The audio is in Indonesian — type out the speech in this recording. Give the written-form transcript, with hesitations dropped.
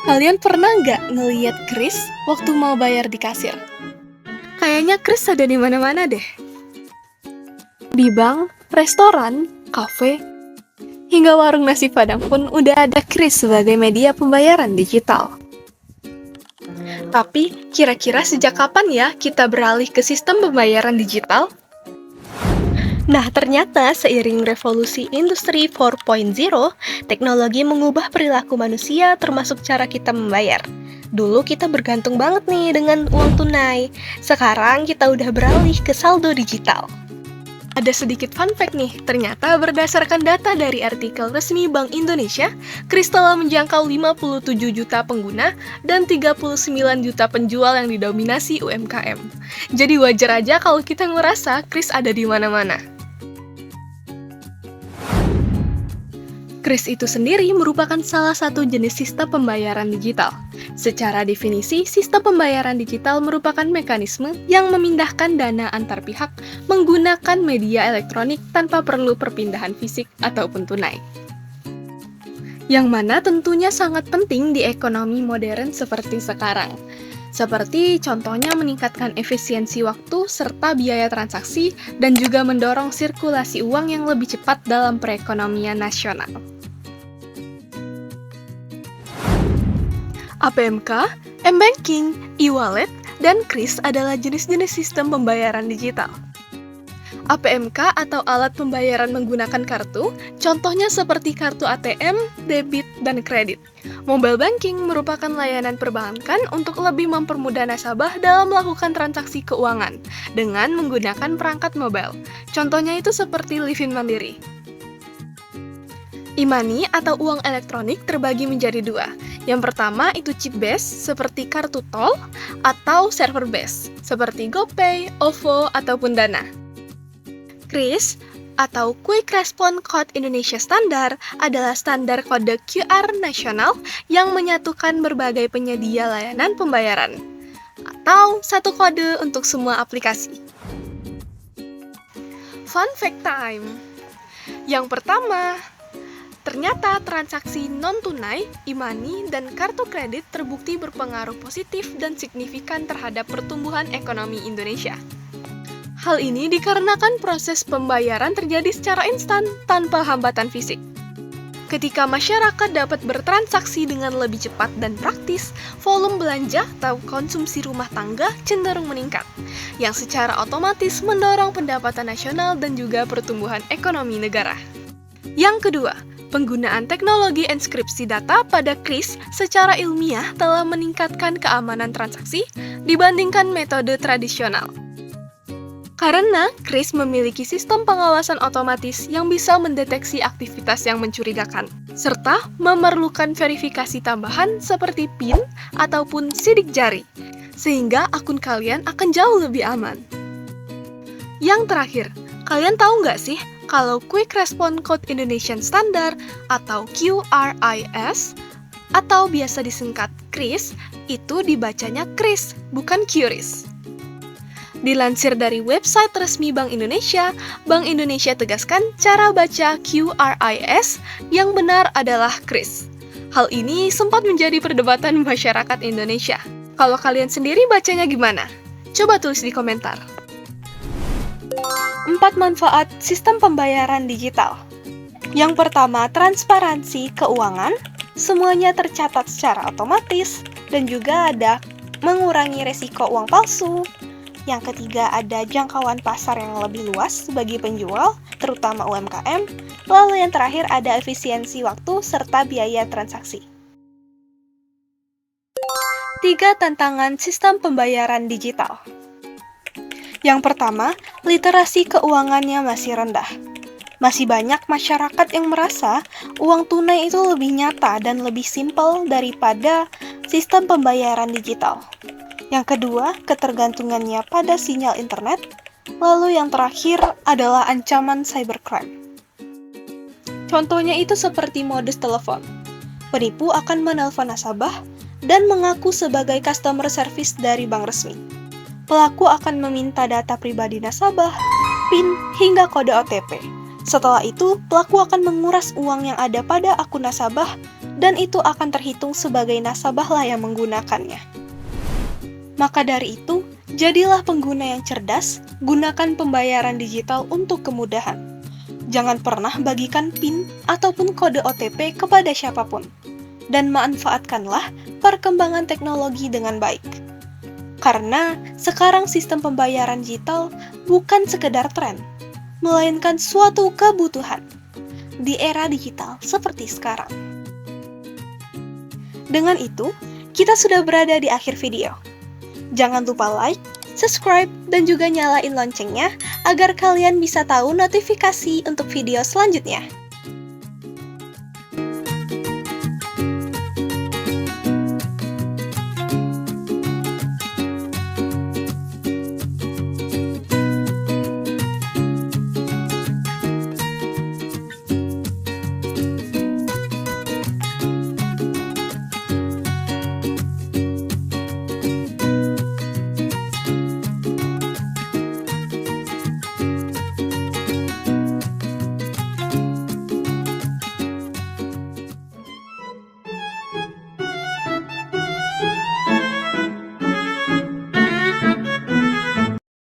Kalian pernah nggak ngeliat Kris waktu mau bayar di kasir? Kayaknya Kris ada di mana-mana deh. Di bank, restoran, kafe, hingga warung nasi Padang pun udah ada Kris sebagai media pembayaran digital. Tapi, kira-kira sejak kapan ya kita beralih ke sistem pembayaran digital? Nah, ternyata seiring revolusi industri 4.0, teknologi mengubah perilaku manusia termasuk cara kita membayar. Dulu kita bergantung banget nih dengan uang tunai. Sekarang kita udah beralih ke saldo digital. Ada sedikit fun fact nih, ternyata berdasarkan data dari artikel resmi Bank Indonesia, Kris telah menjangkau 57 juta pengguna dan 39 juta penjual yang didominasi UMKM. Jadi wajar aja kalau kita ngerasa Kris ada di mana-mana. Kris itu sendiri merupakan salah satu jenis sistem pembayaran digital. Secara definisi, sistem pembayaran digital merupakan mekanisme yang memindahkan dana antar pihak menggunakan media elektronik tanpa perlu perpindahan fisik ataupun tunai. Yang mana tentunya sangat penting di ekonomi modern seperti sekarang. Seperti contohnya meningkatkan efisiensi waktu serta biaya transaksi dan juga mendorong sirkulasi uang yang lebih cepat dalam perekonomian nasional. APMK, M-Banking, e-wallet, dan Kris adalah jenis-jenis sistem pembayaran digital. APMK atau alat pembayaran menggunakan kartu, contohnya seperti kartu ATM, debit, dan kredit. Mobile banking merupakan layanan perbankan untuk lebih mempermudah nasabah dalam melakukan transaksi keuangan dengan menggunakan perangkat mobile. Contohnya itu seperti Livin Mandiri. E-money atau uang elektronik terbagi menjadi dua. Yang pertama itu chip-based seperti kartu tol atau server-based seperti GoPay, OVO, ataupun Dana. Kris atau Quick Response Code Indonesia Standard adalah standar kode QR nasional yang menyatukan berbagai penyedia layanan pembayaran atau satu kode untuk semua aplikasi. Fun fact time. Yang pertama, ternyata transaksi non-tunai, e-money, dan kartu kredit terbukti berpengaruh positif dan signifikan terhadap pertumbuhan ekonomi Indonesia. Hal ini dikarenakan proses pembayaran terjadi secara instan tanpa hambatan fisik. Ketika masyarakat dapat bertransaksi dengan lebih cepat dan praktis, volume belanja atau konsumsi rumah tangga cenderung meningkat, yang secara otomatis mendorong pendapatan nasional dan juga pertumbuhan ekonomi negara. Yang kedua, penggunaan teknologi enkripsi data pada Kris secara ilmiah telah meningkatkan keamanan transaksi dibandingkan metode tradisional. Karena Kris memiliki sistem pengawasan otomatis yang bisa mendeteksi aktivitas yang mencurigakan, serta memerlukan verifikasi tambahan seperti PIN ataupun sidik jari, sehingga akun kalian akan jauh lebih aman. Yang terakhir, kalian tahu nggak sih kalau Quick Response Code Indonesian Standard atau QRIS atau biasa disingkat Kris itu dibacanya Kris, bukan QRIS. Dilansir dari website resmi Bank Indonesia tegaskan cara baca QRIS yang benar adalah Kris. Hal ini sempat menjadi perdebatan masyarakat Indonesia. Kalau kalian sendiri bacanya gimana? Coba tulis di komentar. 4 manfaat sistem pembayaran digital. Yang pertama, transparansi keuangan. Semuanya tercatat secara otomatis dan juga ada mengurangi resiko uang palsu. Yang ketiga, ada jangkauan pasar yang lebih luas bagi penjual, terutama UMKM. Lalu yang terakhir, ada efisiensi waktu serta biaya transaksi. 3 tantangan sistem pembayaran digital. Yang pertama, literasi keuangannya masih rendah. Masih banyak masyarakat yang merasa uang tunai itu lebih nyata dan lebih simpel daripada sistem pembayaran digital. Yang kedua, ketergantungannya pada sinyal internet. Lalu yang terakhir adalah ancaman cybercrime. Contohnya itu seperti modus telepon. Penipu akan menelpon nasabah dan mengaku sebagai customer service dari bank resmi. Pelaku akan meminta data pribadi nasabah, PIN, hingga kode OTP. Setelah itu, pelaku akan menguras uang yang ada pada akun nasabah dan itu akan terhitung sebagai nasabahlah yang menggunakannya. Maka dari itu, jadilah pengguna yang cerdas, gunakan pembayaran digital untuk kemudahan. Jangan pernah bagikan PIN ataupun kode OTP kepada siapapun. Dan manfaatkanlah perkembangan teknologi dengan baik. Karena sekarang sistem pembayaran digital bukan sekedar tren, melainkan suatu kebutuhan di era digital seperti sekarang. Dengan itu, kita sudah berada di akhir video. Jangan lupa like, subscribe, dan juga nyalain loncengnya agar kalian bisa tahu notifikasi untuk video selanjutnya.